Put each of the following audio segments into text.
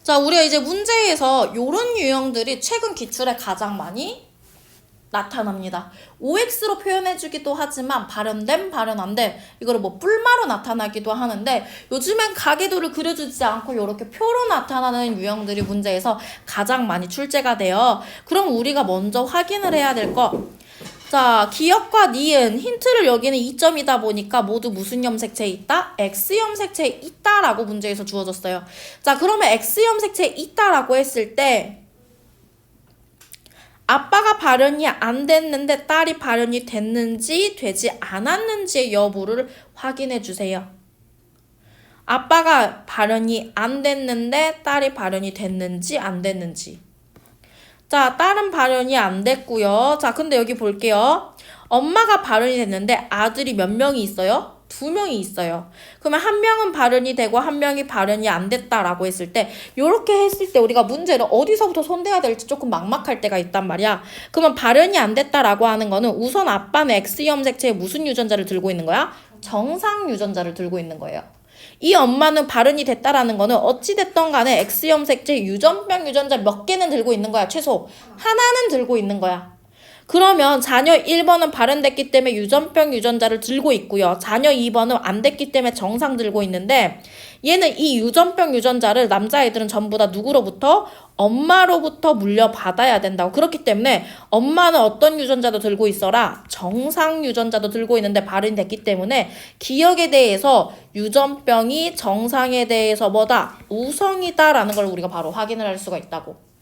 자, 우리가 이제 문제에서 요런 유형들이 최근 기출에 가장 많이 나타납니다. OX로 표현해주기도 하지만 발현됨, 발현 안 됨, 이거를 뭐 뿔마로 나타나기도 하는데 요즘엔 가계도를 그려주지 않고 이렇게 표로 나타나는 유형들이 문제에서 가장 많이 출제가 돼요. 그럼 우리가 먼저 확인을 해야 될 거. 자, 기역과 니은, 힌트를 여기는 2점이다 보니까 모두 무슨 염색체에 있다? X염색체에 있다라고 문제에서 주어졌어요. 자, 그러면 X염색체에 있다라고 했을 때 아빠가 발현이 안 됐는데 딸이 발현이 됐는지 되지 않았는지의 여부를 확인해 주세요. 아빠가 발현이 안 됐는데 딸이 발현이 됐는지 안 됐는지. 자, 딸은 발현이 안 됐고요. 자, 근데 여기 볼게요. 엄마가 발현이 됐는데 아들이 몇 명이 있어요? 2명이 있어요. 그러면 한 명은 발현이 되고 한 명이 발현이 안 됐다라고 했을 때 이렇게 했을 때 우리가 문제를 어디서부터 손대야 될지 조금 막막할 때가 있단 말이야. 그러면 발현이 안 됐다라고 하는 거는 우선 아빠는 X염색체에 무슨 유전자를 들고 있는 거야? 정상 유전자를 들고 있는 거예요. 이 엄마는 발현이 됐다라는 거는 어찌됐던 간에 X염색체 유전병 유전자 몇 개는 들고 있는 거야. 최소 하나는 들고 있는 거야. 그러면 자녀 1번은 발현됐기 때문에 유전병 유전자를 들고 있고요. 자녀 2번은 안 됐기 때문에 정상 들고 있는데 얘는 이 유전병 유전자를 남자애들은 전부 다 누구로부터? 엄마로부터 물려받아야 된다고. 그렇기 때문에 엄마는 어떤 유전자도 들고 있어라? 정상 유전자도 들고 있는데 발현됐기 때문에 기억에 대해서 유전병이 정상에 대해서 뭐다? 우성이다라는 걸 우리가 바로 확인을 할 수가 있다고.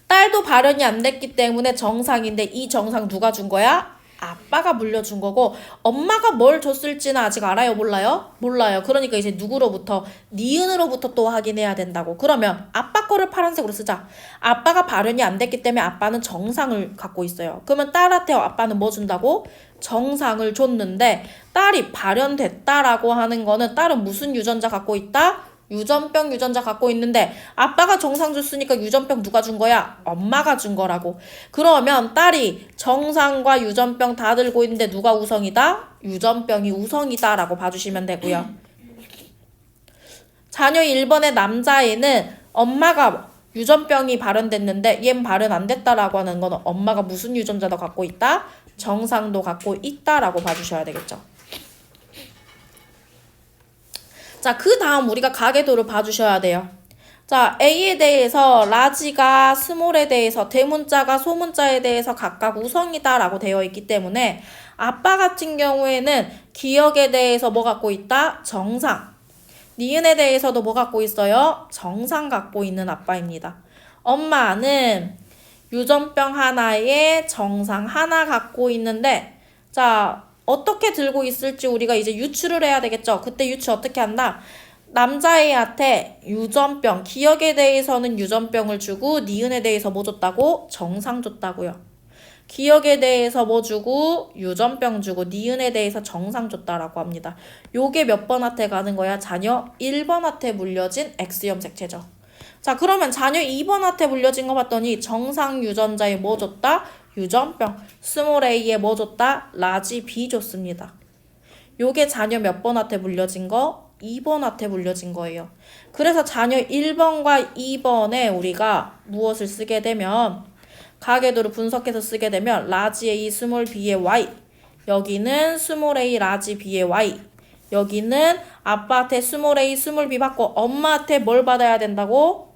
딸도 발현이 안 됐기 때문에 정상인데 이 정상 누가 준 거야? 아빠가 물려준 거고 엄마가 뭘 줬을지는 아직 알아요? 몰라요? 몰라요. 그러니까 이제 누구로부터? 니은으로부터 또 확인해야 된다고. 그러면 아빠 거를 파란색으로 쓰자. 아빠가 발현이 안 됐기 때문에 아빠는 정상을 갖고 있어요. 그러면 딸한테 아빠는 뭐 준다고? 정상을 줬는데 딸이 발현됐다라고 하는 거는 딸은 무슨 유전자 갖고 있다? 유전병 유전자 갖고 있는데 아빠가 정상 줬으니까 유전병 누가 준 거야? 엄마가 준 거라고. 그러면 딸이 정상과 유전병 다 들고 있는데 누가 우성이다? 유전병이 우성이다 라고 봐주시면 되고요. 자녀 1번의 남자애는 엄마가 유전병이 발현됐는데 얜 발현 안 됐다라고 하는 거는 엄마가 무슨 유전자도 갖고 있다? 정상도 갖고 있다라고 봐주셔야 되겠죠. 자, 그 다음 우리가 가계도를 봐주셔야 돼요. 자, A에 대해서 라지가 스몰에 대해서 대문자가 소문자에 대해서 각각 우성이다 라고 되어 있기 때문에 아빠 같은 경우에는 기억에 대해서 뭐 갖고 있다? 정상. 니은에 대해서도 뭐 갖고 있어요? 정상 갖고 있는 아빠입니다. 엄마는 유전병 하나에 정상 하나 갖고 있는데 자, 어떻게 들고 있을지 우리가 이제 유추를 해야 되겠죠. 그때 유추 어떻게 한다? 남자애한테 유전병, 기억에 대해서는 유전병을 주고 니은에 대해서 뭐 줬다고? 정상 줬다고요. 기억에 대해서 뭐 주고 유전병 주고 니은에 대해서 정상 줬다라고 합니다. 요게 몇 번한테 가는 거야? 자녀 1번한테 물려진 X염색체죠. 자, 그러면 자녀 2번한테 물려진 거 봤더니 정상 유전자에 뭐 줬다? 유전병. 스몰 a에 뭐 줬다? 라지 b 줬습니다. 요게 자녀 몇 번한테 물려진 거? 2번한테 물려진 거예요. 그래서 자녀 1번과 2번에 우리가 무엇을 쓰게 되면 가계도를 분석해서 쓰게 되면 라지 a 스몰 b의 y, 여기는 스몰 a 라지 b의 y, 여기는 아빠한테 스몰 a 스몰 b 받고 엄마한테 뭘 받아야 된다고?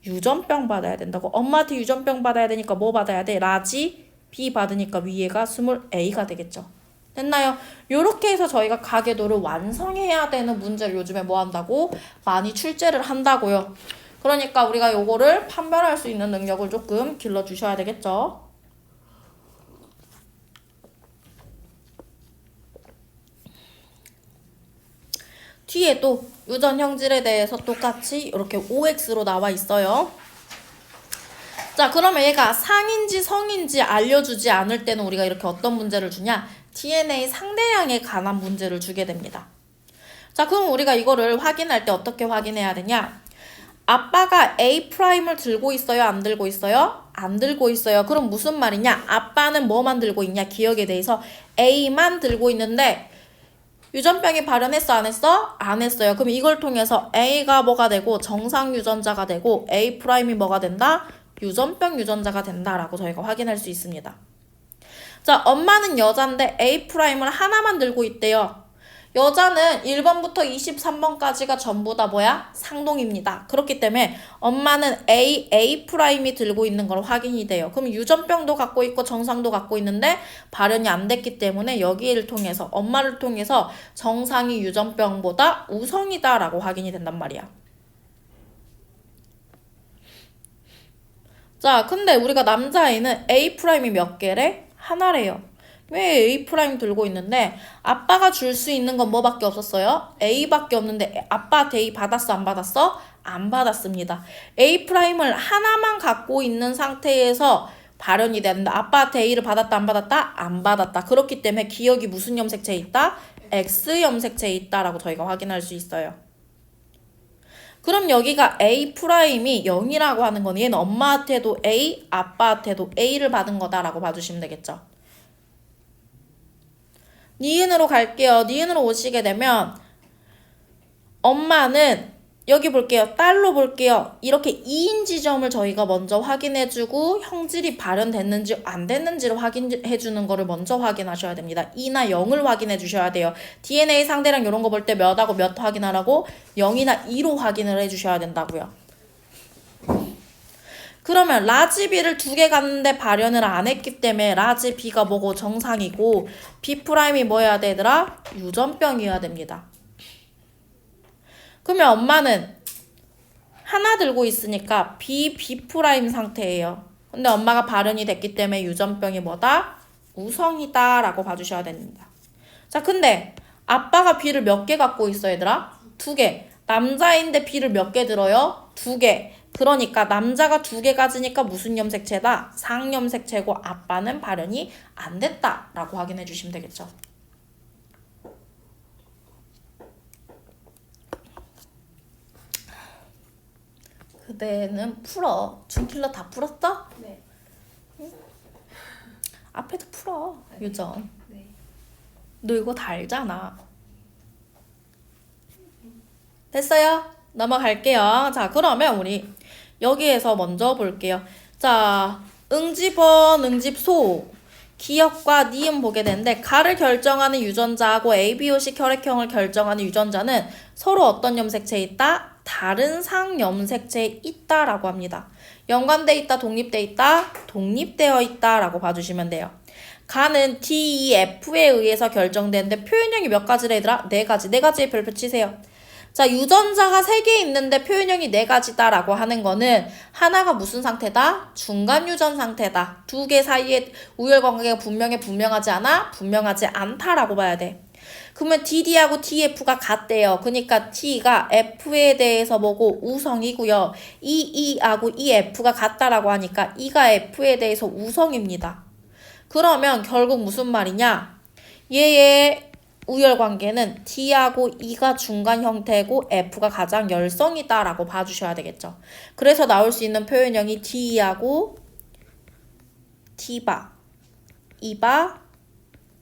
유전병 받아야 된다고. 엄마한테 유전병 받아야 되니까 뭐 받아야 돼? 라지 B 받으니까 위에가 스몰 A가 되겠죠. 됐나요? 요렇게 해서 저희가 가계도를 완성해야 되는 문제를 요즘에 뭐 한다고? 많이 출제를 한다고요. 그러니까 우리가 요거를 판별할 수 있는 능력을 조금 길러주셔야 되겠죠. 뒤에도 유전 형질에 대해서 똑같이 이렇게 OX로 나와 있어요. 자, 그러면 얘가 상인지 성인지 알려주지 않을 때는 우리가 이렇게 어떤 문제를 주냐? DNA 상대량에 관한 문제를 주게 됩니다. 자, 그럼 우리가 이거를 확인할 때 어떻게 확인해야 되냐? 아빠가 A'을 들고 있어요? 안 들고 있어요? 안 들고 있어요. 그럼 무슨 말이냐? 아빠는 뭐만 들고 있냐? 기억에 대해서 A만 들고 있는데 유전병이 발현했어 안 했어? 안 했어요. 그럼 이걸 통해서 A가 뭐가 되고 정상 유전자가 되고 A 프라임이 뭐가 된다? 유전병 유전자가 된다라고 저희가 확인할 수 있습니다. 자, 엄마는 여잔데 A 프라임을 하나만 들고 있대요. 여자는 1번부터 23번까지가 전부 다 뭐야? 상동입니다. 그렇기 때문에 엄마는 A 프라임이 들고 있는 걸 확인이 돼요. 그럼 유전병도 갖고 있고 정상도 갖고 있는데 발현이 안 됐기 때문에 여기를 통해서 엄마를 통해서 정상이 유전병보다 우성이다라고 확인이 된단 말이야. 자, 근데 우리가 남자아이는 A 프라임이 몇 개래? 하나래요. 왜 A 프라임 들고 있는데 아빠가 줄 수 있는 건 뭐밖에 없었어요? A밖에 없는데 아빠한테 A 받았어 안 받았어? 안 받았습니다. A 프라임을 하나만 갖고 있는 상태에서 발현이 된다. 아빠한테 A를 받았다 안 받았다? 안 받았다. 그렇기 때문에 기억이 무슨 염색체에 있다? X 염색체에 있다라고 저희가 확인할 수 있어요. 그럼 여기가 A 프라임이 0이라고 하는 건 얘는 엄마한테도 A, 아빠한테도 A를 받은 거다라고 봐주시면 되겠죠. 니은으로 갈게요. 니은으로 오시게 되면 엄마는 여기 볼게요. 딸로 볼게요. 이렇게 2인 지점을 저희가 먼저 확인해주고 형질이 발현됐는지 안 됐는지를 확인해주는 거를 먼저 확인하셔야 됩니다. 2나 0을 확인해 주셔야 돼요. DNA 상대량 이런 거 볼 때 몇하고 몇 확인하라고? 0이나 2로 확인을 해주셔야 된다고요. 그러면 라지 B를 2개 갔는데 발현을 안 했기 때문에 라지 B가 뭐고 정상이고 B 프라임이 뭐여야 되더라? 유전병이어야 됩니다. 그러면 엄마는 하나 들고 있으니까 B 프라임 상태예요. 근데 엄마가 발현이 됐기 때문에 유전병이 뭐다? 우성이다 라고 봐주셔야 됩니다. 자, 근데 아빠가 B를 몇 개 갖고 있어 얘들아? 2개. 남자인데 B를 몇 개 들어요? 2개. 그러니까 남자가 2개 가지니까 무슨 염색체다? 상염색체고 아빠는 발현이 안 됐다 라고 확인해 주시면 되겠죠. 그대는 풀어. 준킬러 다 풀었어? 네. 앞에도 풀어. 유전. 네. 너 이거 다 알잖아. 됐어요? 넘어갈게요. 자, 그러면 우리 여기에서 먼저 볼게요. 자, 응집원, 응집소. 기역과 니은 보게 되는데 가를 결정하는 유전자하고 ABO식 혈액형을 결정하는 유전자는 서로 어떤 염색체에 있다? 다른 상염색체에 있다라고 합니다. 연관돼 있다, 독립돼 있다, 독립되어 있다라고 봐주시면 돼요. 가는 DEF에 의해서 결정되는데 표현형이 몇 가지라 얘들아? 4가지. 4가지의 별표 치세요. 자, 유전자가 3개 있는데 표현형이 4가지다라고 하는 거는 하나가 무슨 상태다? 중간 유전 상태다. 2개 사이에 우열 관계가 분명하지 않아? 분명하지 않다라고 봐야 돼. 그러면 DD하고 TF가 같대요. 그러니까 T가 F에 대해서 뭐고 우성이고요. EE하고 EF가 같다라고 하니까 E가 F에 대해서 우성입니다. 그러면 결국 무슨 말이냐? 얘의 우열관계는 T하고 E가 중간 형태고 F가 가장 열성이다 라고 봐주셔야 되겠죠. 그래서 나올 수 있는 표현형이 T하고 T바, E바,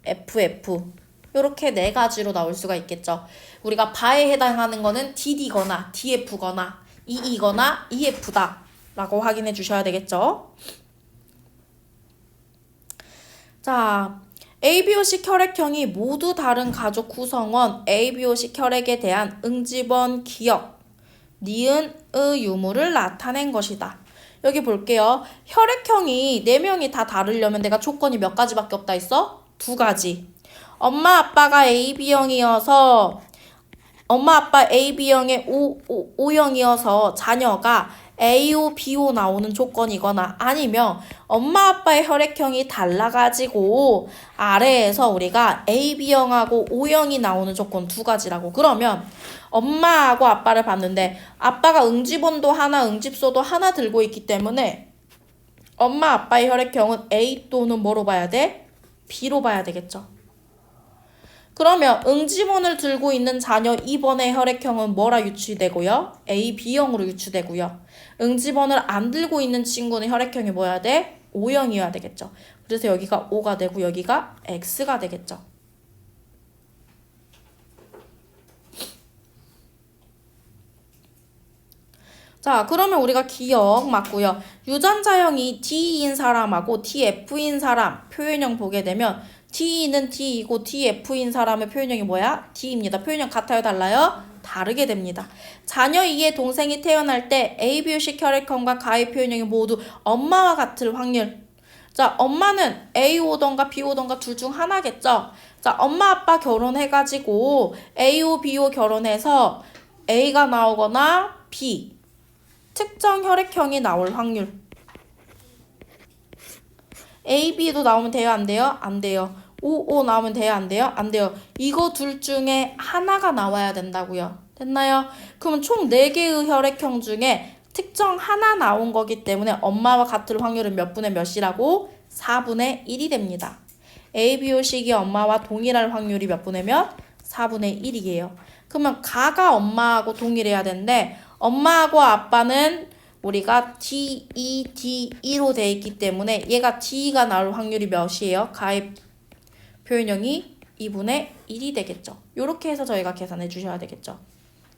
FF 이렇게 4가지로 나올 수가 있겠죠. 우리가 바에 해당하는 거는 DD거나 TF거나 EE거나 EF다 라고 확인해 주셔야 되겠죠. 자, ABO식 혈액형이 모두 다른 가족 구성원 ABO식 혈액에 대한 응집원 기억, 니은의 유무를 나타낸 것이다. 여기 볼게요. 혈액형이 4명이 다 다르려면 내가 조건이 몇 가지밖에 없다 했어? 2가지. 엄마 아빠가 AB형이어서 엄마 아빠 AB형의 O형이어서 자녀가 AO, BO 나오는 조건이거나 아니면 엄마 아빠의 혈액형이 달라가지고 아래에서 우리가 AB형하고 O형이 나오는 조건 2가지라고. 그러면 엄마하고 아빠를 봤는데 아빠가 응집원도 하나 응집소도 하나 들고 있기 때문에 엄마 아빠의 혈액형은 A 또는 뭐로 봐야 돼? B로 봐야 되겠죠. 그러면 응집원을 들고 있는 자녀 2번의 혈액형은 뭐라 유추되고요? AB형으로 유추되고요. 응집원을 안 들고 있는 친구는 혈액형이 뭐여야 돼? O형이어야 되겠죠. 그래서 여기가 O가 되고 여기가 X가 되겠죠. 자, 그러면 우리가 기억 맞고요. 유전자형이 D인 사람하고 TF인 사람 표현형 보게 되면 D는 D이고 TF인 사람의 표현형이 뭐야? D입니다. 표현형 같아요? 달라요? 다르게 됩니다. 자녀 2의 동생이 태어날 때 ABO식 혈액형과 가해 표현형이 모두 엄마와 같을 확률. 자, 엄마는 A 오던가 B 오던가 둘 중 하나겠죠? 자, 엄마 아빠 결혼해가지고 A오 B오 결혼해서 A가 나오거나 B 특정 혈액형이 나올 확률. A, B도 나오면 돼요? 안 돼요? 안 돼요. O, O 나오면 돼요? 안 돼요? 안 돼요. 이거 둘 중에 하나가 나와야 된다고요. 됐나요? 그러면 총 4개의 혈액형 중에 특정 하나 나온 거기 때문에 엄마와 같을 확률은 몇 분의 몇이라고? 4분의 1이 됩니다. ABO식이 엄마와 동일할 확률이 몇 분의 몇? 4분의 1이에요. 그러면 가가 엄마하고 동일해야 되는데 엄마하고 아빠는 우리가 D2, D2로 돼 있기 때문에 얘가 D가 나올 확률이 몇이에요? 가의 표현형이 2분의 1이 되겠죠. 이렇게 해서 저희가 계산해 주셔야 되겠죠.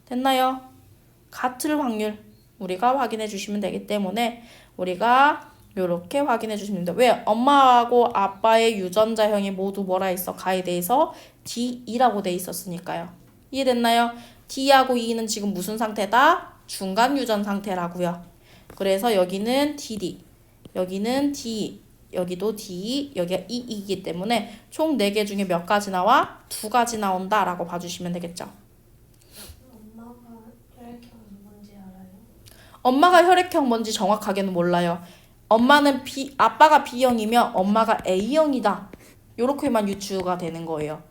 됐나요? 같을 확률 우리가 확인해 주시면 되기 때문에 우리가 이렇게 확인해 주시면 됩니다. 왜? 엄마하고 아빠의 유전자형이 모두 뭐라 있어? 가에 대해서 D2라고 돼 있었으니까요. 이해됐나요? D하고 E는 지금 무슨 상태다? 중간 유전 상태라고요. 그래서 여기는 DD, 여기는 D, 여기도 D, 여기가 E이기 때문에 총 4개 중에 몇 가지 나와? 2가지 나온다라고 봐주시면 되겠죠. 엄마가 혈액형이 뭔지 알아요? 엄마가 혈액형 뭔지 정확하게는 몰라요. 엄마는 아빠가 B형이면 엄마가 A형이다. 요렇게만 유추가 되는 거예요.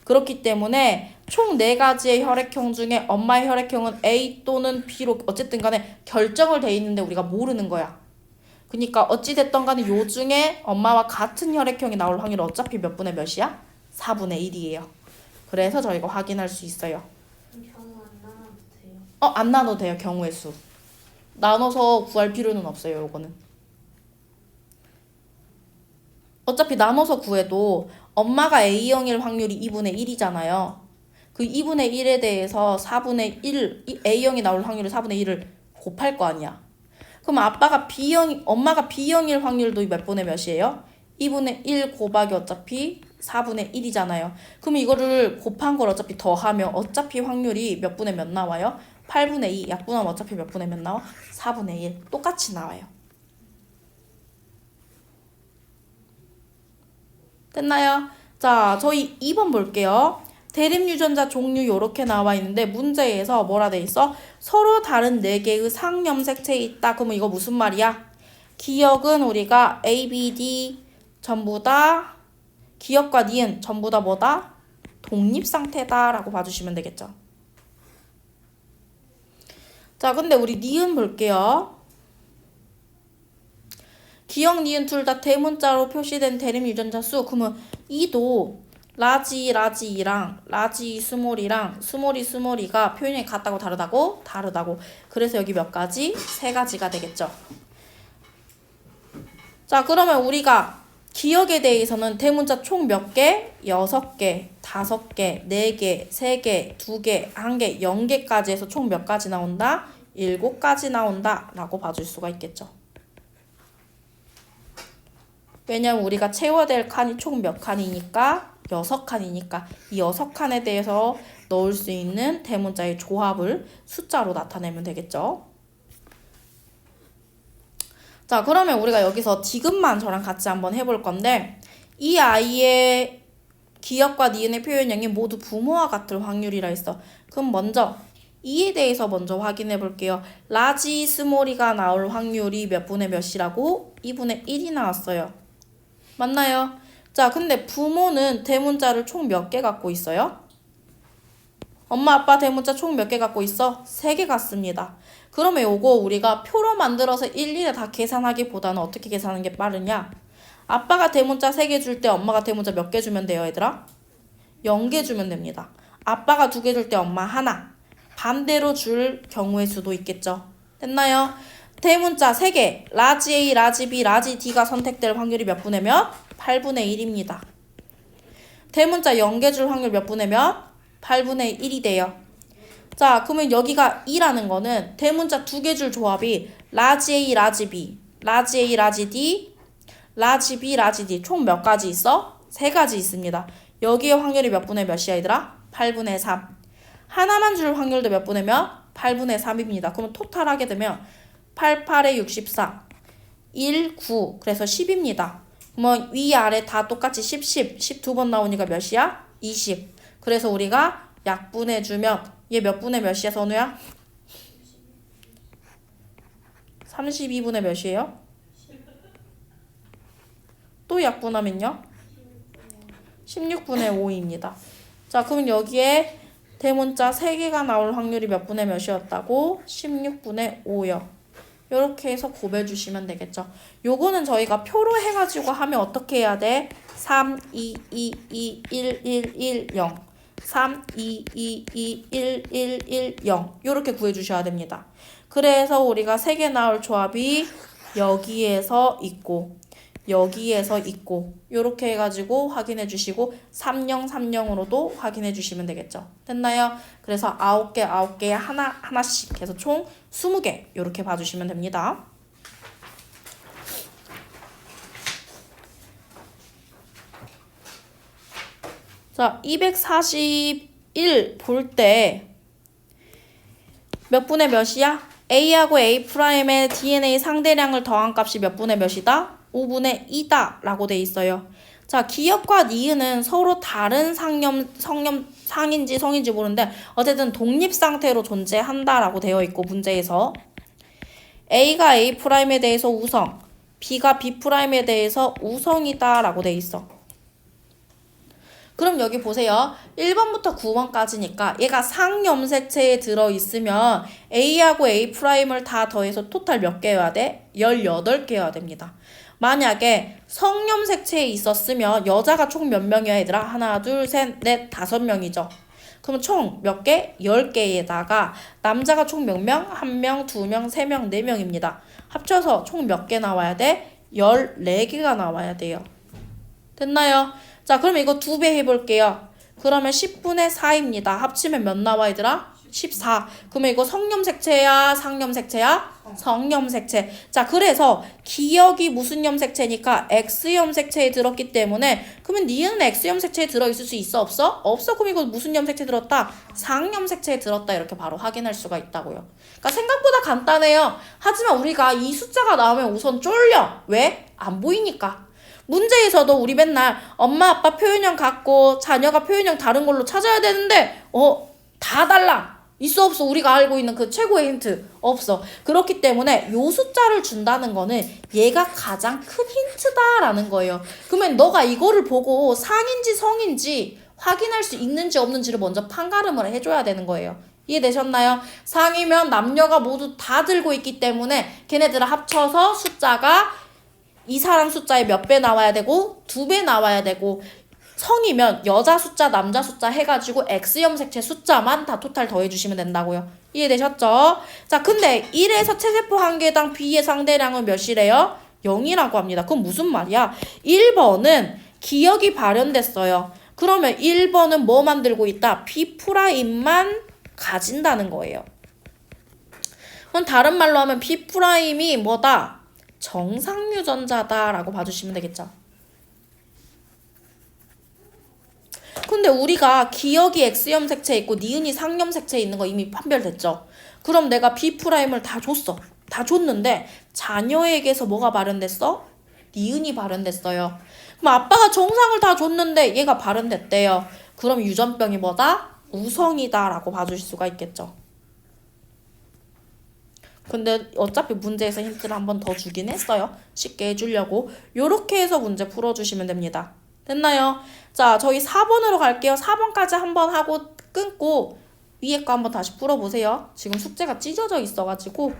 그렇기 때문에 총 4가지의 혈액형 중에 엄마의 혈액형은 A 또는 B로 어쨌든 간에 결정을 돼 있는데 우리가 모르는 거야. 그러니까 어찌됐던 간에 요 중에 엄마와 같은 혈액형이 나올 확률은 어차피 몇 분의 몇이야? 4분의 1이에요. 그래서 저희가 확인할 수 있어요. 그럼 경우 안 나눠도 돼요? 안 나눠도 돼요. 경우의 수. 나눠서 구할 필요는 없어요. 요거는. 어차피 나눠서 구해도 엄마가 A형일 확률이 2분의 1이잖아요. 그 2분의 1에 대해서 4분의 1, A형이 나올 확률을 4분의 1을 곱할 거 아니야. 그럼 엄마가 B형일 확률도 몇 분의 몇이에요? 2분의 1 곱하기 어차피 4분의 1이잖아요. 그럼 이거를 곱한 걸 어차피 더하면 어차피 확률이 몇 분의 몇 나와요? 8분의 2. 약분하면 어차피 몇 분의 몇 나와? 4분의 1. 똑같이 나와요. 됐나요? 자, 저희 2번 볼게요. 대립유전자 종류 요렇게 나와 있는데 문제에서 뭐라 돼 있어? 서로 다른 4개의 상염색체에 있다. 그러면 이거 무슨 말이야? 기억은 우리가 A, B, D 전부 다 기억과 니은 전부 다 뭐다? 독립 상태다 라고 봐주시면 되겠죠. 자, 근데 우리 니은 볼게요. 기억, 니은 둘 다 대문자로 표시된 대립 유전자 수. 그러면 이도 라지이랑 라지 스몰이랑 스몰이가 표현이 같다고 다르다고? 다르다고. 그래서 여기 몇 가지? 3가지가 되겠죠. 자, 그러면 우리가 기억에 대해서는 대문자 총 몇 개? 6개, 5개, 4개, 3개, 2개, 1개, 0개까지 해서 총 몇 가지 나온다? 7가지 나온다 라고 봐줄 수가 있겠죠. 왜냐면 우리가 채워야 될 칸이 총 몇 칸이니까 6칸이니까 이 6칸에 대해서 넣을 수 있는 대문자의 조합을 숫자로 나타내면 되겠죠. 자, 그러면 우리가 여기서 지금만 저랑 같이 한번 해볼 건데 이 아이의 기억과 니은의 표현형이 모두 부모와 같을 확률이라 했어. 그럼 먼저 이에 대해서 먼저 확인해 볼게요. 라지 스몰이가 나올 확률이 몇 분의 몇이라고? 2분의 1이 나왔어요. 맞나요? 자, 근데 부모는 대문자를 총 몇 개 갖고 있어요? 엄마, 아빠 대문자 총 몇 개 갖고 있어? 3개 갖습니다. 그러면 요거 우리가 표로 만들어서 일일이 다 계산하기보다는 어떻게 계산하는 게 빠르냐? 아빠가 대문자 3개 줄 때 엄마가 대문자 몇 개 주면 돼요, 얘들아? 0개 주면 됩니다. 아빠가 2개 줄 때 엄마 하나. 반대로 줄 경우의 수도 있겠죠. 됐나요? 대문자 3개, 라지 A, 라지 B, 라지 D가 선택될 확률이 몇 분의 몇? 8분의 1입니다. 대문자 0개 줄 확률 몇 분의 몇? 8분의 1이 돼요. 자, 그러면 여기가 2라는 거는 대문자 두 개 줄 조합이 라지 A, 라지 B, 라지 A, 라지 D, 라지 B, 라지 D 총 몇 가지 있어? 세 가지 있습니다. 여기에 확률이 몇 분의 몇이야 얘들아? 8분의 3. 하나만 줄 확률도 몇 분의 몇? 8분의 3입니다. 그러면 토탈 하게 되면 8, 8에 64, 1, 9 그래서 10입니다. 그러면 위아래 다 똑같이 10, 10 두 번 나오니까 몇이야? 20. 그래서 우리가 약분해주면 얘 몇 분의 몇이야 선우야? 32분의 몇이에요? 또 약분하면요? 16분의 5입니다. 자, 그럼 여기에 대문자 3개가 나올 확률이 몇 분의 몇이었다고? 16분의 5요. 이렇게 해서 곱해주시면 되겠죠. 요거는 저희가 표로 해가지고 하면 어떻게 해야 돼? 3, 2, 2, 2, 1, 1, 1, 0 3, 2, 2, 2, 1, 1, 1, 0 요렇게 구해주셔야 됩니다. 그래서 우리가 3개 나올 조합이 여기에서 있고 여기에서 있고 요렇게 해가지고 확인해 주시고 30, 30으로도 확인해 주시면 되겠죠. 됐나요? 그래서 9개, 9개에 하나씩 해서 총 20개 요렇게 봐주시면 됩니다. 자, 241 볼 때 몇 분의 몇이야? A하고 A'의 DNA 상대량을 더한 값이 몇 분의 몇이다? 5분의 2다 라고 돼 있어요. 자, 기역과 니은은 서로 다른 상인지 성인지 모르는데 어쨌든 독립 상태로 존재한다 라고 되어 있고 문제에서 A가 A'에 대해서 우성, B가 B'에 대해서 우성이다 라고 돼 있어. 그럼 여기 보세요. 1번부터 9번까지니까 얘가 상염색체에 들어있으면 A하고 A'를 다 더해서 토탈 몇 개여야 돼? 18개여야 됩니다. 만약에 성염색체에 있었으면 여자가 총 몇 명이야 얘들아? 하나, 둘, 셋, 넷, 5명이죠. 그럼 총 몇 개? 10개에다가 남자가 총 몇 명? 1명, 2명, 3명, 4명입니다. 합쳐서 총 몇 개 나와야 돼? 14개가 나와야 돼요. 됐나요? 자, 그럼 이거 2배 해볼게요. 그러면 10분의 4입니다. 합치면 몇 나와 얘들아? 14. 그러면 이거 성염색체야? 상염색체야? 성염색체. 자, 그래서 기역이 무슨 염색체니까 X염색체에 들었기 때문에 그러면 니은 X염색체에 들어있을 수 있어? 없어? 없어. 그럼 이거 무슨 염색체에 들었다? 상염색체에 들었다. 이렇게 바로 확인할 수가 있다고요. 그러니까 생각보다 간단해요. 하지만 우리가 이 숫자가 나오면 우선 쫄려. 왜? 안 보이니까. 문제에서도 우리 맨날 엄마 아빠 표현형 같고 자녀가 표현형 다른 걸로 찾아야 되는데 다 달라. 있어 없어? 우리가 알고 있는 그 최고의 힌트 없어. 그렇기 때문에 요 숫자를 준다는 거는 얘가 가장 큰 힌트다라는 거예요. 그러면 너가 이거를 보고 상인지 성인지 확인할 수 있는지 없는지를 먼저 판가름을 해줘야 되는 거예요. 이해되셨나요? 상이면 남녀가 모두 다 들고 있기 때문에 걔네들을 합쳐서 숫자가 이 사람 숫자에 몇 배 나와야 되고 2배 나와야 되고 성이면 여자 숫자 남자 숫자 해가지고 X염색체 숫자만 다 토탈 더해주시면 된다고요. 이해되셨죠? 자, 근데 1에서 체세포 한 개당 B의 상대량은 몇이래요? 0이라고 합니다. 그럼 무슨 말이야? 1번은 기역이 발현됐어요. 그러면 1번은 뭐 만들고 있다? B'만 가진다는 거예요. 그럼 다른 말로 하면 B'이 뭐다? 정상유전자다라고 봐주시면 되겠죠. 근데 우리가 기역이 X염색체에 있고 니은이 상염색체에 있는 거 이미 판별됐죠. 그럼 내가 B'을 다 줬어. 다 줬는데 자녀에게서 뭐가 발현됐어? 니은이 발현됐어요. 그럼 아빠가 정상을 다 줬는데 얘가 발현됐대요. 그럼 유전병이 뭐다? 우성이다라고 봐주실 수가 있겠죠. 근데 어차피 문제에서 힌트를 한 번 더 주긴 했어요. 쉽게 해주려고. 요렇게 해서 문제 풀어주시면 됩니다. 됐나요? 자, 저희 4번으로 갈게요. 4번까지 한번 하고 끊고 위에 거 한번 다시 풀어보세요. 지금 숙제가 찢어져 있어가지고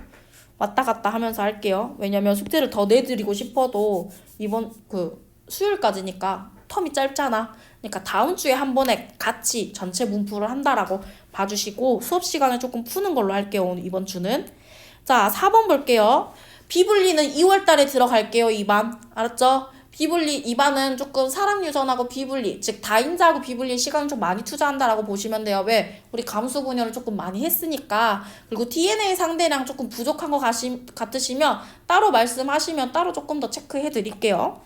왔다 갔다 하면서 할게요. 왜냐면 숙제를 더 내드리고 싶어도 이번 수요일까지니까 텀이 짧잖아. 그러니까 다음 주에 한 번에 같이 전체 문풀을 한다라고 봐주시고 수업 시간에 조금 푸는 걸로 할게요. 오늘 이번 주는. 자, 4번 볼게요. 비분리는 2월 달에 들어갈게요. 2반. 알았죠? 비분리 이반은 조금 사람 유전하고 비분리, 즉 다인자하고 비분리 시간을 좀 많이 투자한다라고 보시면 돼요. 왜? 우리 감수 분열을 조금 많이 했으니까. 그리고 DNA 상대량 조금 부족한 것 같으시면 따로 말씀하시면 따로 조금 더 체크해 드릴게요.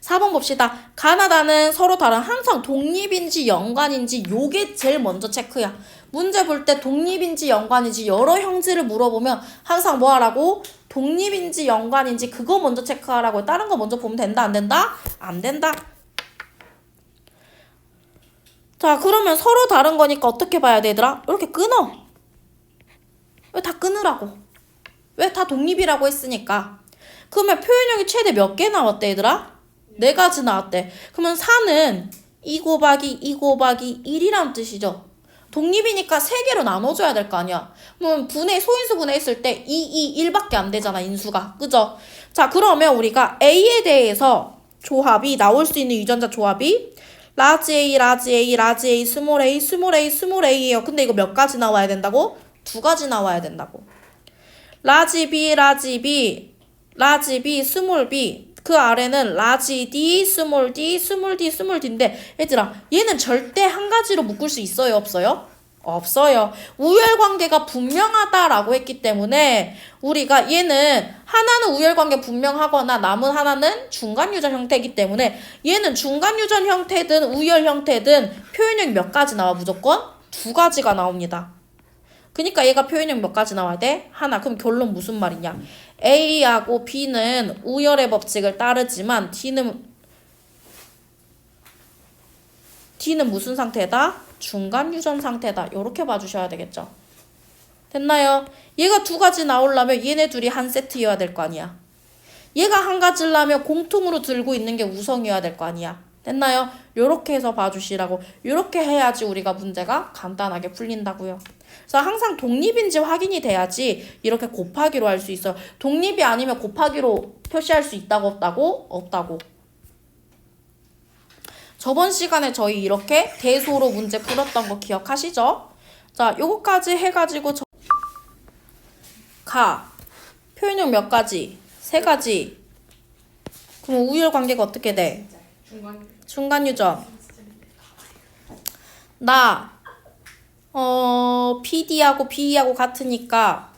4번 봅시다. 가나다는 서로 다른 항상 독립인지 연관인지 요게 제일 먼저 체크야. 문제 볼 때 독립인지 연관인지 여러 형질을 물어보면 항상 뭐 하라고? 독립인지 연관인지 그거 먼저 체크하라고. 다른 거 먼저 보면 된다 안 된다? 안 된다. 자 그러면 서로 다른 거니까 어떻게 봐야 돼 얘들아? 이렇게 끊어. 왜 다 끊으라고? 왜 다 독립이라고 했으니까. 그러면 표현형이 최대 몇 개 나왔대 얘들아? 4가지 나왔대. 그러면 4는 2 곱하기 2 곱하기 1이란 뜻이죠. 독립이니까 3개로 나눠줘야 될 거 아니야. 그럼 소인수 분해했을 때 2, 2, 1밖에 안 되잖아 인수가. 그죠? 자 그러면 우리가 A에 대해서 조합이 나올 수 있는 유전자 조합이 라지 A, 라지 A, 라지 A, 스몰 A, 스몰 A, 스몰 A예요. 근데 이거 몇 가지 나와야 된다고? 2가지 나와야 된다고. 라지 B, 라지 B, 라지 B, 스몰 B. 그 아래는 라지 D, 스몰 D, 스몰 D, 스몰 D인데 얘들아 얘는 절대 한 가지로 묶을 수 있어요 없어요? 없어요. 우열관계가 분명하다라고 했기 때문에 우리가 얘는 하나는 우열관계 분명하거나 남은 하나는 중간유전 형태이기 때문에 얘는 중간유전 형태든 우열 형태든 표현형이 몇 가지 나와 무조건? 2가지가 나옵니다. 그러니까 얘가 표현형 몇 가지 나와야 돼? 하나. 그럼 결론 무슨 말이냐? A하고 B는 우열의 법칙을 따르지만 D는 무슨 상태다? 중간 유전 상태다. 이렇게 봐주셔야 되겠죠. 됐나요? 얘가 2가지 나오려면 얘네 둘이 한 세트여야 될 거 아니야. 얘가 한 가지려면 공통으로 들고 있는 게 우성이어야 될 거 아니야. 됐나요? 요렇게 해서 봐주시라고. 요렇게 해야지 우리가 문제가 간단하게 풀린다고요. 그래서 항상 독립인지 확인이 돼야지 이렇게 곱하기로 할 수 있어요. 독립이 아니면 곱하기로 표시할 수 있다고 없다고? 없다고. 저번 시간에 저희 이렇게 대소로 문제 풀었던 거 기억하시죠? 자, 요거까지 해가지고 표현형 몇 가지? 3가지. 그럼 우열 관계가 어떻게 돼? 중간 유전. PD하고 B하고 같으니까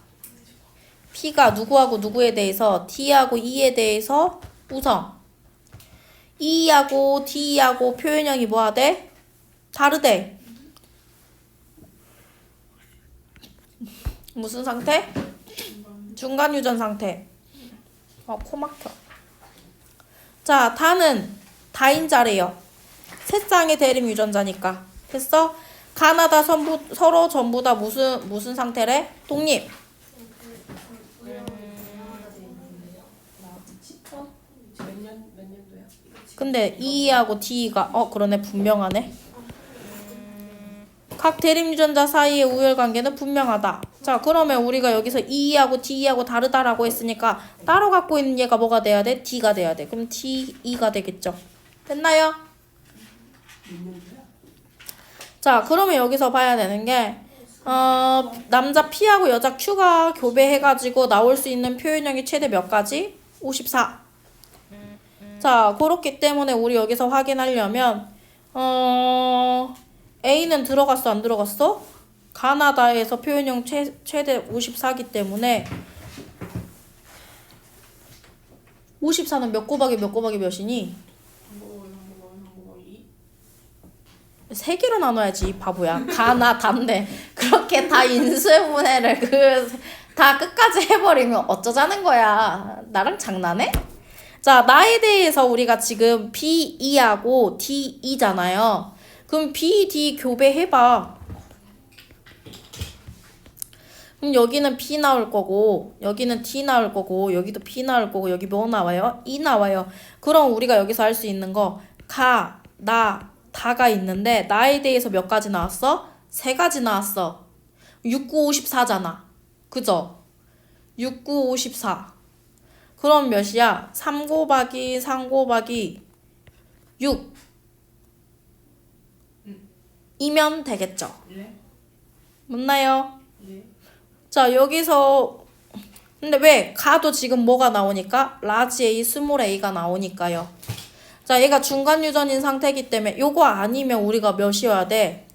P가 누구하고 누구에 대해서 T하고 E에 대해서 우성. E하고 D하고 표현형이 뭐가 돼? 다르대. 무슨 상태? 중간 유전 상태. 코 막혀. 자, 다는 다인자래요. 세 쌍의 대립 유전자니까. 됐어? 가나다 서로 전부 다 무슨 상태래? 독립. 근데 E하고 D가 그러네 분명하네. 각 대립 유전자 사이의 우열 관계는 분명하다. 자 그러면 우리가 여기서 E하고 D하고 다르다라고 했으니까 따로 갖고 있는 얘가 뭐가 돼야 돼? D가 돼야 돼. 그럼 T, E가 되겠죠. 됐나요? 자 그러면 여기서 봐야 되는 게 남자 P하고 여자 Q가 교배해가지고 나올 수 있는 표현형이 최대 몇 가지? 54. 자 그렇기 때문에 우리 여기서 확인하려면 A는 들어갔어 안 들어갔어? 가나다에서 표현형 최대 54기 때문에 54는 몇 곱하기 몇 곱하기 몇이니? 3개로 나눠야지 이 바보야. 가나 단데 그렇게 다 인수분해를 다 끝까지 해버리면 어쩌자는 거야. 나랑 장난해? 자 나에 대해서 우리가 지금 B, E하고 D, E잖아요. 그럼 B, D 교배해봐. 그럼 여기는 B 나올 거고 여기는 D 나올 거고 여기도 B 나올 거고 여기 뭐 나와요? E 나와요. 그럼 우리가 여기서 할 수 있는 거 다가 있는데 나에 대해서 몇 가지 나왔어? 3가지 나왔어. 6, 9, 54잖아. 그죠? 6, 9, 54. 그럼 몇이야? 3 곱하기 3 곱하기 6 이면 되겠죠? 네. 맞나요? 네. 자 여기서 근데 왜? 가도 지금 뭐가 나오니까? 라지 A, 스몰 a가 나오니까요. 자, 얘가 중간 유전인 상태이기 때문에 요거 아니면 우리가 몇이어야 돼?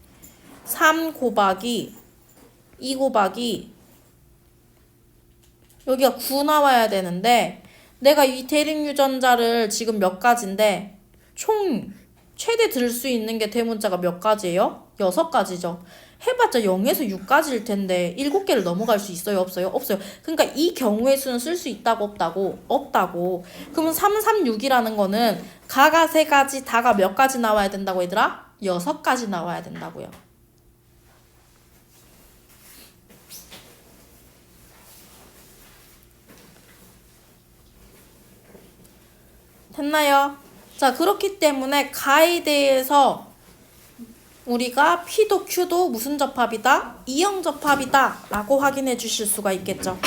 3 곱하기 2 곱하기 여기가 9 나와야 되는데 내가 이 대립 유전자를 지금 몇 가지인데 총 최대 들 수 있는 게 대문자가 몇 가지예요? 6가지죠. 해봤자 0에서 6가지일 텐데 7개를 넘어갈 수 있어요? 없어요? 없어요. 그러니까 이 경우의 수는 쓸 수 있다고 없다고? 없다고. 그러면 3, 3, 6이라는 거는 가가 3가지, 다가 몇 가지 나와야 된다고 얘들아? 6가지 나와야 된다고요. 됐나요? 자, 그렇기 때문에 가에 대해서 우리가 P도 Q도 무슨 접합이다? 이형 접합이다 라고 확인해 주실 수가 있겠죠.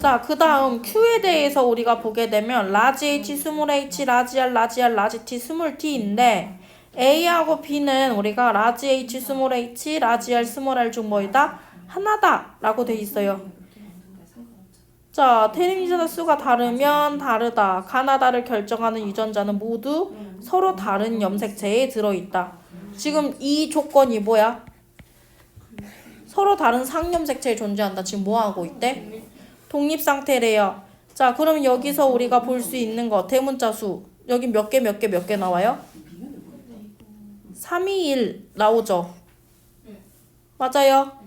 자, 그 다음 Q에 대해서 우리가 보게 되면 라지 H, 스몰 h, 라지 R, 라지 R, 라지 T, 스몰 t인데 A하고 B는 우리가 라지 H, 스몰 h, 라지 R, 스몰 r 중 뭐이다? 하나다 라고 돼 있어요. 자, 대립 유전자 수가 다르면 다르다. 가나다를 결정하는 유전자는 모두 서로 다른 염색체에 들어있다. 지금 이 조건이 뭐야? 서로 다른 상염색체에 존재한다. 지금 뭐 하고 있대? 독립 상태래요. 자, 그럼 여기서 우리가 볼 수 있는 거 대문자 수 여기 몇 개 몇 개 나와요? 3, 2, 1 나오죠? 맞아요?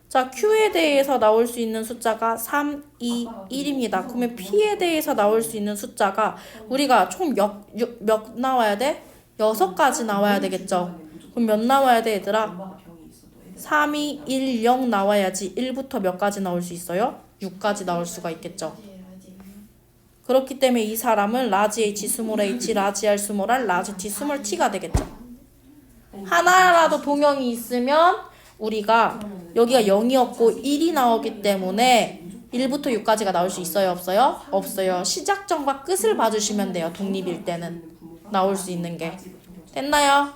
자, Q에 대해서 나올 수 있는 숫자가 3, 2, 1입니다. 그러면 P에 대해서 나올 수 있는 숫자가 우리가 총 몇 나와야 돼? 6가지 나와야 되겠죠? 그럼 몇 나와야 돼, 얘들아? 3, 2, 1, 0 나와야지 1부터 몇 가지 나올 수 있어요? 6까지 나올 수가 있겠죠. 그렇기 때문에 이 사람은 라지 H, 스몰 h, 라지 R, 스몰 r, 라지 T, 스몰 t가 되겠죠. 하나라도 동형이 있으면 우리가 여기가 0이었고 1이 나오기 때문에 1부터 6까지가 나올 수 있어요? 없어요? 없어요. 시작점과 끝을 봐주시면 돼요. 독립일 때는 나올 수 있는 게. 됐나요?